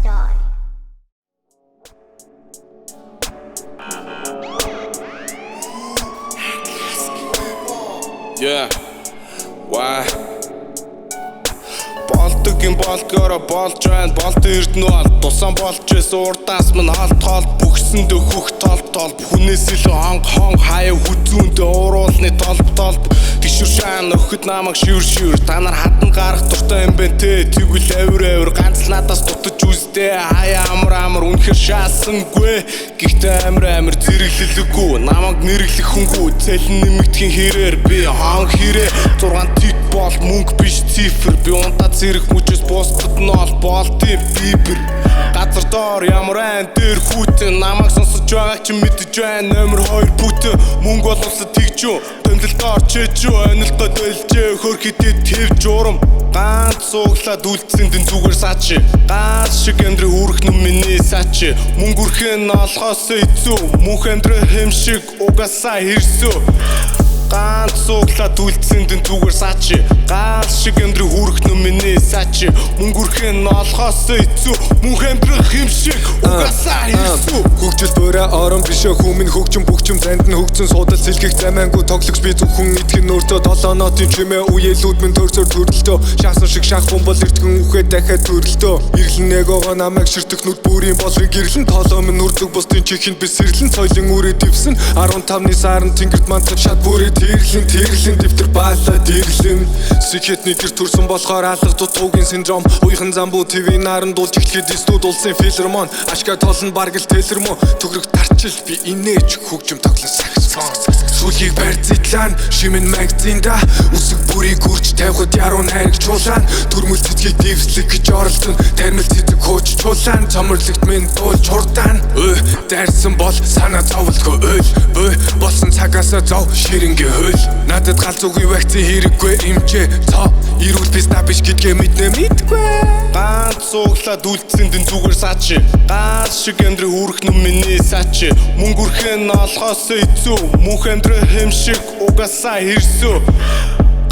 die. Yeah, why? Болдгийн болгоороо болж байна. Болд эрдэнэ бол тусан болж байсан. Урдаас минь холт бүгсэнд хөх толп хүнээс илүү хонг хаяа хүзүүнд уруулны толп гişүр шаан өхөд намайг шивэр та нар хатан гарах дуртай юм бэ те тэгвэл авир ганц надаас дутаж үзтээ хаяа амар үнэхэр шаасангүй гэхдээ амар зэрэглэлгүй намайг нэрэглэх хүнгүй цэлэн нэмэгдэхин хэрээр би хон хэрэг 6 тит бол мөнгө биш цифр би унтаад зэрэг хүчээс бусдад нь болтын бибер газар доор ямар айн дээр хүүтэн намайг сонсож байгааг чи мэдэж байна номер 2 бүтэн мөнгө бол усад тэгжүү тэмдэл доор чэжүү онилгод байлжээ хөрхидэд твж урам ганц сууглаад үлдсэн дэн зүгээр саачи ганц шиг амьдрэх үрэх нүм миний саачи мөнгө үрхэн олохоос эцүү мөнх амьдрэх хэм шиг угасаа хэрсүү ганц сууглаад үлдсэн дэн зүгээр саачи ганц шиг амьдрэх үрэх нүм миний саачи мөнгө үрхэн олохоос эцүү мөнх амьдрэх хэм шиг угасаа хэрсүү хөгжил бороо орон бишээ хүмүн хөгжим бүгчим занд нь хөгцөн суудал сэлгэх замаангүй тоглогч би зөвхөн итгэн нөртөө 7 нотын чимээ үеэлүүд минь төрсөөр төрөлтөө шаасан шиг шах бомбол эртгэн үхээ дахиад төрөлтөө ирлэн нэг огоо намайг ширтэх нүд бүрийн болрын гэрлэн тоолоо минь нүрдэг бусдын чихэнд би сэрлэн соёлын үрээ дэвсэн 15-ны сарын тэнгэрт мантах шат бүрээ тэрлэн дэвтэр баалаа дэрлэн сэхэтний гэр төрсөн болохоор алга дутуугийн синдром уйхан замбуу ТV наран дуулж эхлэхэд студ улсын филармон ашгаа толн бараг л телермо төгрөг тарчил би инээж хөгжим тоглон саксфон сүлгийг барьцэтлан шимэн магазинда үсэг бүрийг үрж тавихад яруу найрагчуулан төрмөл цэцгийг дивслэг гэж оролдсон тармил цэцэг хууччуулан цоморлагт минь дуулж хурдан дайрсан бол санаа зовлгүй болсон цагаасаа зов ширэнгээ хөл надад галзуугийн вакцин хэрэггүй эмчээ цоо ирүүл писта биш гэдгээ мэдгүй ганц сууглаад үлдсэн дэн зүгээр саачи ганц шиг амьдрэх үрэх нүм миний саачи мөнгө үрхэн олохоос эцүү мөнх амьдрэх хэм шиг угасаа хэрсүү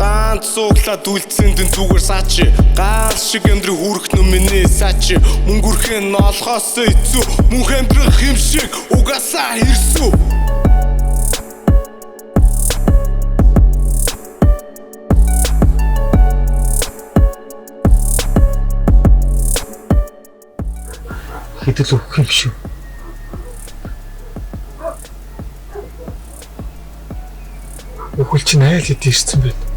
ганц сууглаад үлдсэн дэн зүгээр саачи ганц шиг амьдрэх үрэх нүм миний саачи мөнгө үрхэн олохоос эцүү мөнх амьдрэх хэм шиг угасаа хэрсүү хэдэл өгөх юм шүү. Өхөл чинь айл хэд ирсэн бэ?